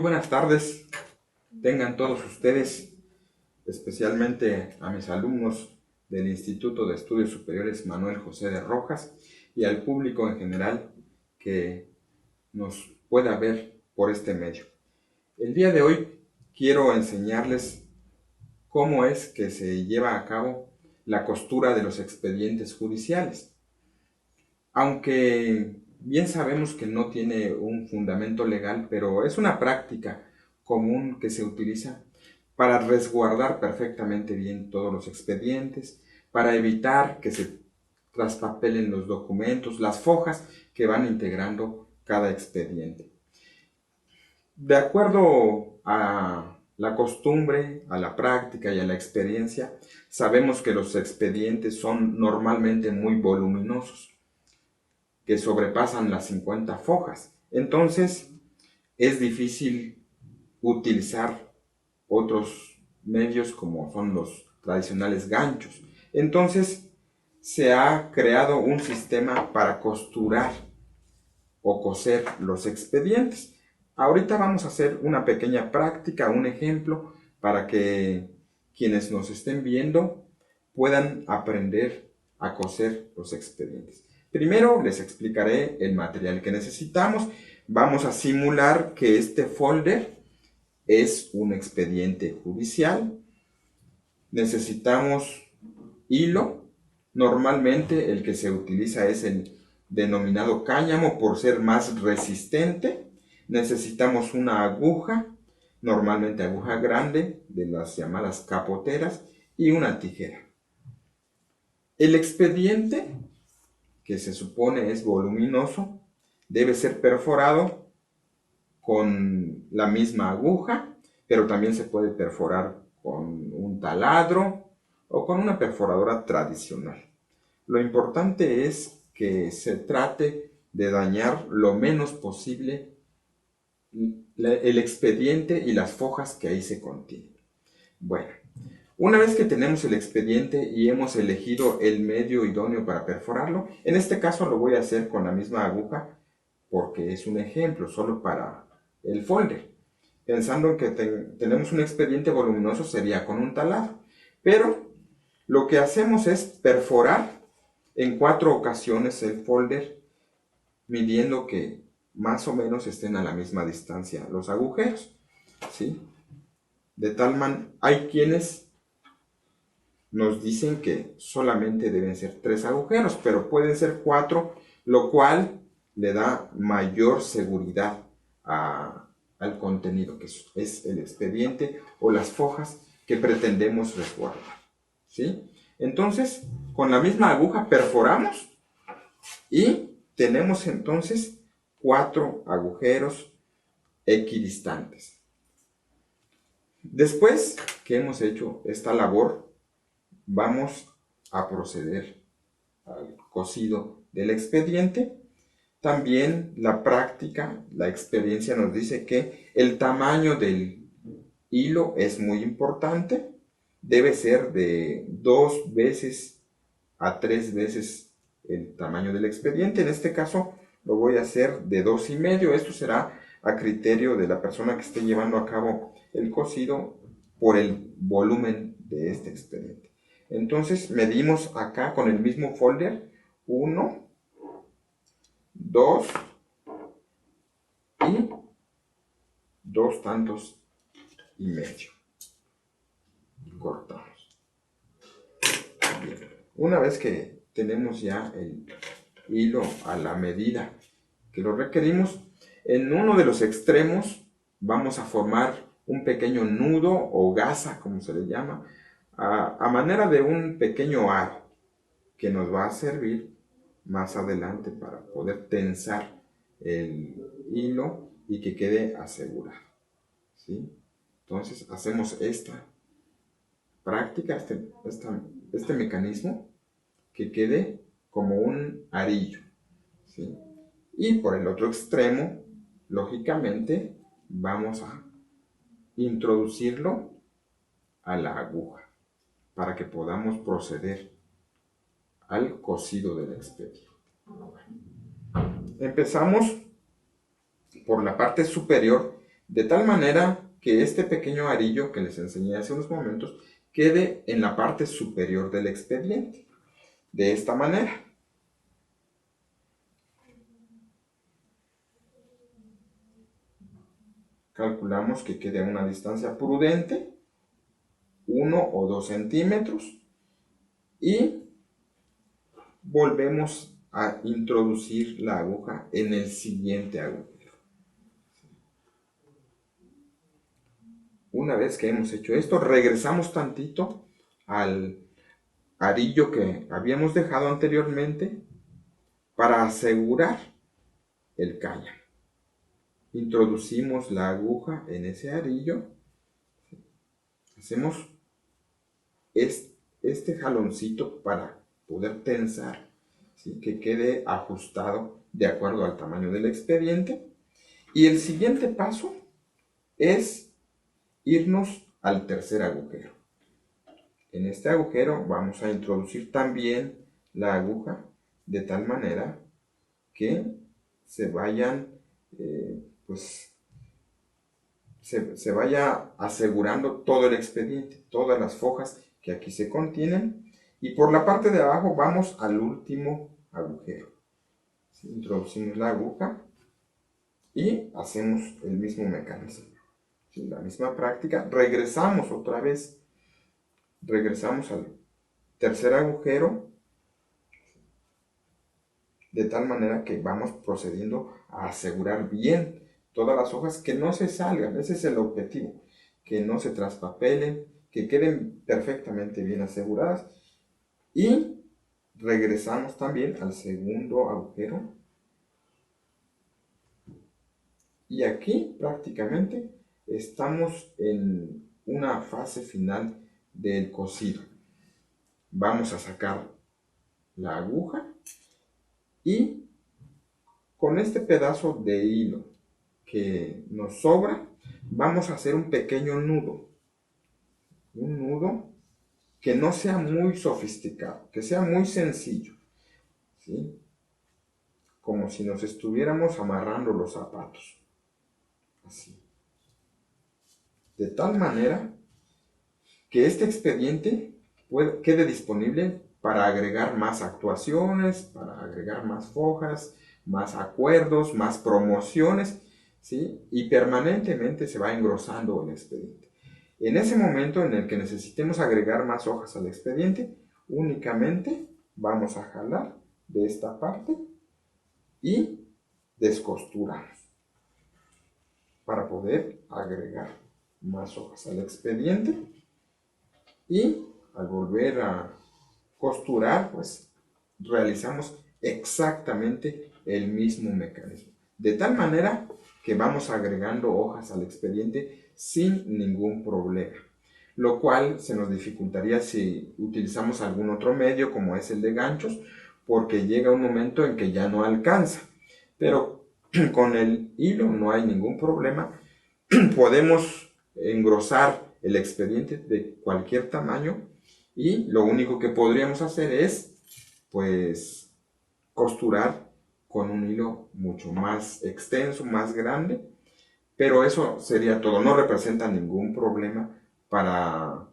buenas tardes tengan todos ustedes, especialmente a mis alumnos del Instituto de Estudios Superiores Manuel José de Rojas y al público en general que nos pueda ver por este medio. El día de hoy quiero enseñarles cómo es que se lleva a cabo la costura de los expedientes judiciales. Aunque bien sabemos que no tiene un fundamento legal, pero es una práctica común que se utiliza para resguardar perfectamente bien todos los expedientes, para evitar que se traspapelen los documentos, las fojas que van integrando cada expediente. De acuerdo a la costumbre, a la práctica y a la experiencia, sabemos que los expedientes son normalmente muy voluminosos, que sobrepasan las 50 fojas. Entonces, es difícil utilizar otros medios como son los tradicionales ganchos. Entonces, se ha creado un sistema para costurar o coser los expedientes. Ahorita vamos a hacer una pequeña práctica, un ejemplo, para que quienes nos estén viendo puedan aprender a coser los expedientes. Primero les explicaré el material que necesitamos. Vamos a simular que este folder es un expediente judicial. Necesitamos hilo. Normalmente el que se utiliza es el denominado cáñamo por ser más resistente. Necesitamos una aguja, normalmente aguja grande, de las llamadas capoteras, y una tijera. El expediente, que se supone es voluminoso, debe ser perforado con la misma aguja, pero también se puede perforar con un taladro o con una perforadora tradicional. Lo importante es que se trate de dañar lo menos posible el expediente y las fojas que ahí se contienen. Bueno, una vez que tenemos el expediente y hemos elegido el medio idóneo para perforarlo, en este caso lo voy a hacer con la misma aguja porque es un ejemplo solo para el folder. Pensando en que tenemos un expediente voluminoso sería con un taladro, pero lo que hacemos es perforar en 4 ocasiones el folder, midiendo que más o menos estén a la misma distancia los agujeros, ¿sí? De tal manera, hay quienes nos dicen que solamente deben ser 3 agujeros, pero pueden ser 4, lo cual le da mayor seguridad al contenido, que es el expediente o las fojas que pretendemos resguardar, ¿sí? Entonces, con la misma aguja perforamos y tenemos entonces 4 agujeros equidistantes. Después que hemos hecho esta labor, vamos a proceder al cosido del expediente. También la práctica, la experiencia nos dice que el tamaño del hilo es muy importante. Debe ser de 2 veces a 3 veces el tamaño del expediente. En este caso lo voy a hacer de 2,5. Esto será a criterio de la persona que esté llevando a cabo el cosido por el volumen de este expediente. Entonces medimos acá con el mismo folder 1, 2 y 2 tantos y medio. Cortamos. Bien. Una vez que tenemos ya el hilo a la medida que lo requerimos, en uno de los extremos vamos a formar un pequeño nudo o gasa, como se le llama, a manera de un pequeño aro que nos va a servir más adelante para poder tensar el hilo y que quede asegurado, ¿sí? Entonces hacemos esta práctica, este mecanismo que quede como un arillo, ¿sí? Y por el otro extremo, lógicamente, vamos a introducirlo a la aguja para que podamos proceder al cosido del expediente. Empezamos por la parte superior, de tal manera que este pequeño arillo que les enseñé hace unos momentos quede en la parte superior del expediente. De esta manera. Calculamos que quede a una distancia prudente, 1 o 2 centímetros, y volvemos a introducir la aguja en el siguiente agujero. Una vez que hemos hecho esto, regresamos tantito al arillo que habíamos dejado anteriormente para asegurar el cáñamo. Introducimos la aguja en ese arillo, hacemos este jaloncito para poder tensar, ¿sí? Que quede ajustado de acuerdo al tamaño del expediente. Y el siguiente paso es irnos al tercer agujero. En este agujero vamos a introducir también la aguja de tal manera que se vayan se vaya asegurando todo el expediente, todas las fojas que aquí se contienen. Y por la parte de abajo vamos al último agujero. ¿Sí? Introducimos la aguja y hacemos el mismo mecanismo. ¿Sí? La misma práctica. Regresamos otra vez. Regresamos al tercer agujero. De tal manera que vamos procediendo a asegurar bien todas las hojas, que no se salgan. Ese es el objetivo, que no se traspapelen, que queden perfectamente bien aseguradas. Y regresamos también al segundo agujero. Y aquí prácticamente estamos en una fase final del cosido. Vamos a sacar la aguja y con este pedazo de hilo que nos sobra, vamos a hacer un pequeño nudo. Un nudo que no sea muy sofisticado, que sea muy sencillo, ¿sí? Como si nos estuviéramos amarrando los zapatos. Así. De tal manera que este expediente quede disponible para agregar más actuaciones, para agregar más fojas, más acuerdos, más promociones, ¿sí? Y permanentemente se va engrosando el expediente. En ese momento en el que necesitemos agregar más hojas al expediente, únicamente vamos a jalar de esta parte y descosturamos para poder agregar más hojas al expediente. Y al volver a costurar, pues realizamos exactamente el mismo mecanismo. De tal manera que vamos agregando hojas al expediente sin ningún problema. Lo cual se nos dificultaría si utilizamos algún otro medio como es el de ganchos, porque llega un momento en que ya no alcanza. Pero con el hilo no hay ningún problema. Podemos engrosar el expediente de cualquier tamaño y lo único que podríamos hacer es pues costurar con un hilo mucho más extenso, más grande, pero eso sería todo. No representa ningún problema para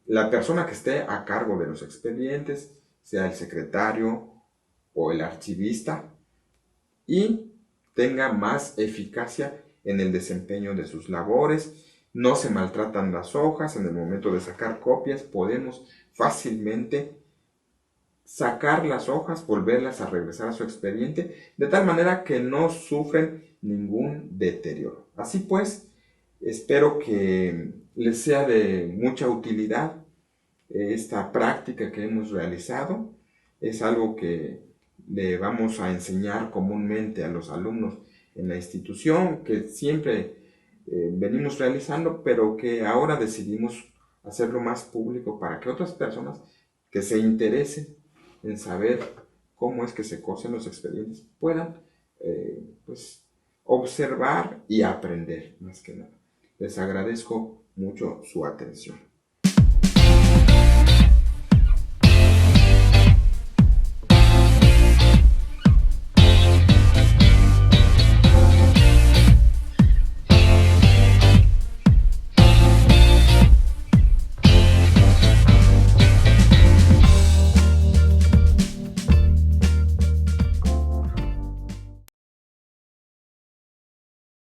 la persona que esté a cargo de los expedientes, sea el secretario o el archivista, y tenga más eficacia en el desempeño de sus labores. No se maltratan las hojas. En el momento de sacar copias podemos fácilmente sacar las hojas, volverlas a regresar a su expediente, de tal manera que no sufren ningún deterioro. Así pues, espero que les sea de mucha utilidad esta práctica que hemos realizado. Es algo que le vamos a enseñar comúnmente a los alumnos en la institución, que siempre venimos realizando, pero que ahora decidimos hacerlo más público para que otras personas que se interesen en saber cómo es que se cosen los expedientes puedan pues observar y aprender más que nada. Les agradezco mucho su atención.